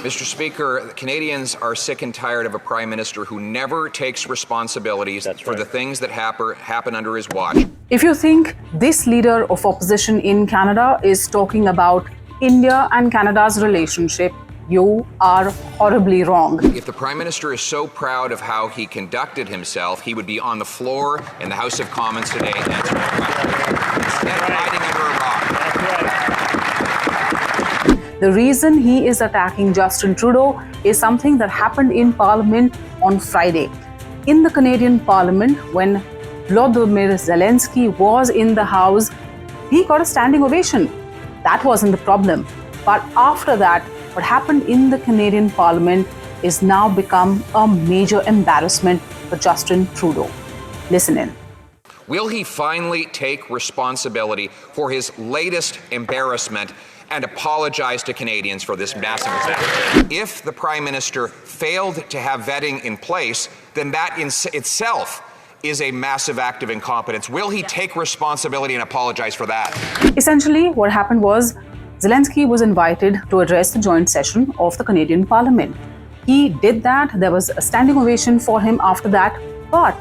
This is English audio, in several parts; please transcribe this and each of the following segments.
Mr. Speaker, Canadians are sick and tired of a Prime Minister who never takes responsibilities for the things that happen under his watch. If you think this leader of opposition in Canada is talking about India and Canada's relationship, you are horribly wrong. If the Prime Minister is so proud of how he conducted himself, he would be on the floor in the House of Commons today answering questions. Instead of hiding under a rock. The reason he is attacking Justin Trudeau is something that happened in Parliament on Friday. In the Canadian Parliament, when Voldymyr Zelensky was in the House, he got a standing ovation. That wasn't the problem. But after that, what happened in the Canadian Parliament is now become a major embarrassment for Justin Trudeau. Listen in. Will he finally take responsibility for his latest embarrassment and apologize to Canadians for this massive disaster? If the Prime Minister failed to have vetting in place, then that in itself is a massive act of incompetence. Will he take responsibility and apologize for that? Essentially, what happened was Zelensky was invited to address the joint session of the Canadian Parliament. He did that. There was a standing ovation for him after that, but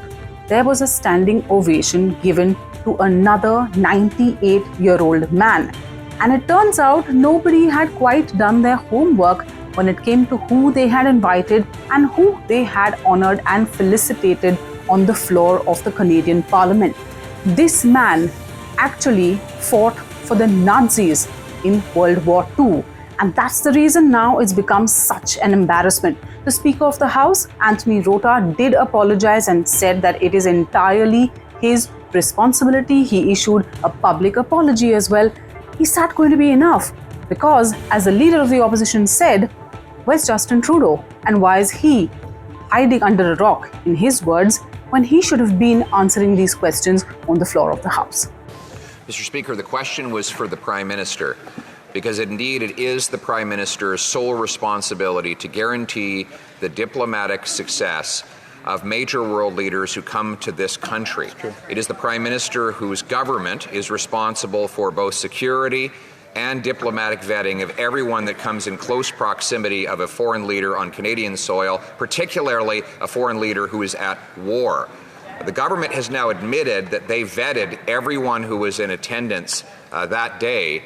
there was a standing ovation given to another 98-year-old man. And it turns out nobody had quite done their homework when it came to who they had invited and who they had honored and felicitated on the floor of the Canadian Parliament. This man actually fought for the Nazis in World War II. And that's the reason now it's become such an embarrassment. The Speaker of the House, Anthony Rota, did apologize and said that it is entirely his responsibility. He issued a public apology as well. Is that going to be enough? Because, as the leader of the opposition said, where's Justin Trudeau? And why is he hiding under a rock, in his words, when he should have been answering these questions on the floor of the House? Mr. Speaker, the question was for the Prime Minister, because indeed it is the Prime Minister's sole responsibility to guarantee the diplomatic success of major world leaders who come to this country. It is the Prime Minister whose government is responsible for both security and diplomatic vetting of everyone that comes in close proximity of a foreign leader on Canadian soil, particularly a foreign leader who is at war. The government has now admitted that they vetted everyone who was in attendance that day.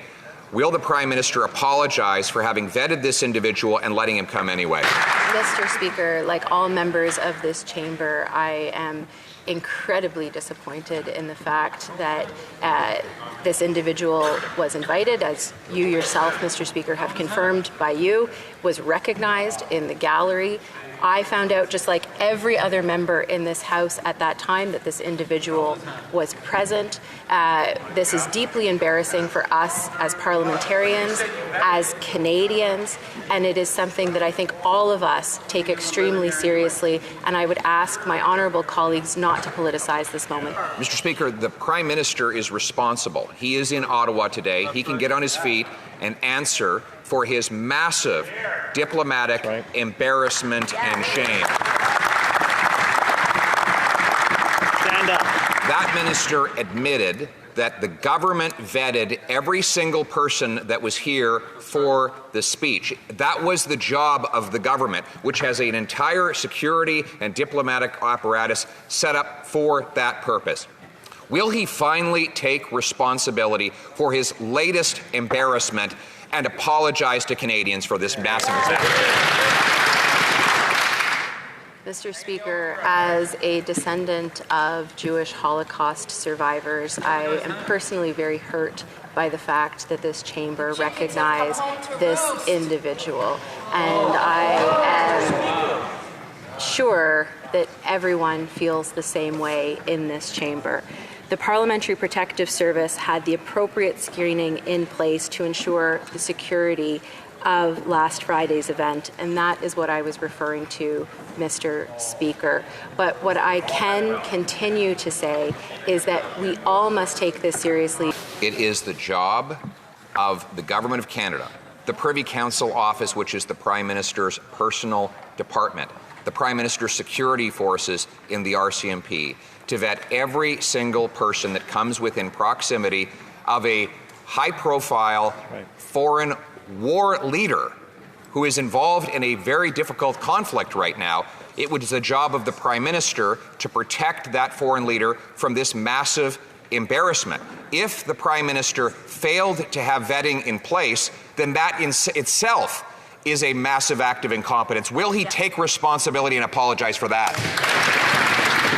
Will the Prime Minister apologize for having vetted this individual and letting him come anyway? Mr. Speaker, like all members of this chamber, I am incredibly disappointed in the fact that this individual was invited, as you yourself, Mr. Speaker, have confirmed by you, was recognized in the gallery. I found out, just like every other member in this House at that time, that this individual was present. This is deeply embarrassing for us as parliamentarians, as Canadians, and it is something that I think all of us take extremely seriously, and I would ask my honourable colleagues not to politicize this moment. Mr. Speaker, the Prime Minister is responsible. He is in Ottawa today. He can get on his feet and answer for his massive diplomatic embarrassment and shame. Stand up. That minister admitted that the government vetted every single person that was here for the speech. That was the job of the government, which has an entire security and diplomatic apparatus set up for that purpose. Will he finally take responsibility for his latest embarrassment and apologize to Canadians for this massive disaster? Mr. Speaker, as a descendant of Jewish Holocaust survivors, I am personally very hurt by the fact that this chamber recognized this individual. And I am sure that everyone feels the same way in this chamber. The Parliamentary Protective Service had the appropriate screening in place to ensure the security of last Friday's event, and that is what I was referring to, Mr. Speaker. But what I can continue to say is that we all must take this seriously. It is the job of the Government of Canada, the Privy Council Office, which is the Prime Minister's personal department, the Prime Minister's security forces in the RCMP, to vet every single person that comes within proximity of a high-profile foreign war leader who is involved in a very difficult conflict right now, it was the job of the Prime Minister to protect that foreign leader from this massive embarrassment. If the Prime Minister failed to have vetting in place, then that in itself is a massive act of incompetence. Will he take responsibility and apologize for that?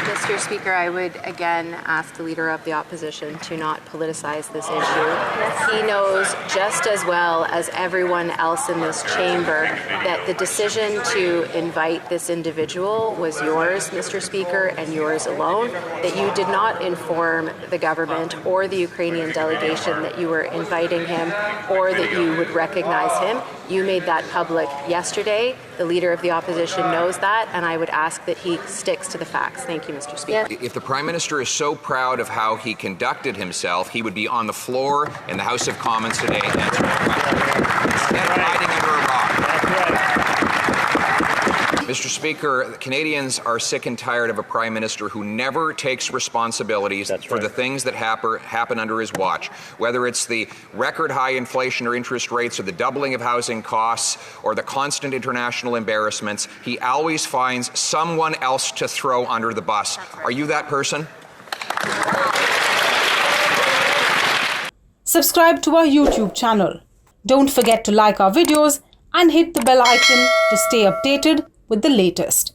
Mr. Speaker, I would again ask the Leader of the Opposition to not politicize this issue. He knows just as well as everyone else in this chamber that the decision to invite this individual was yours, Mr. Speaker, and yours alone, that you did not inform the government or the Ukrainian delegation that you were inviting him or that you would recognize him. You made that public yesterday. The Leader of the Opposition knows that, and I would ask that he sticks to the facts. Thank you, Mr. Speaker. If the Prime Minister is so proud of how he conducted himself, he would be on the floor in the House of Commons today answering questions. Instead of hiding under a rock. Mr. Speaker, Canadians are sick and tired of a Prime Minister who never takes responsibilities for the things that happen under his watch, whether it's the record high inflation or interest rates or the doubling of housing costs or the constant international embarrassments. He always finds someone else to throw under the bus. Are you that person? Subscribe to our YouTube channel. Don't forget to like our videos and hit the bell icon to stay updated with the latest.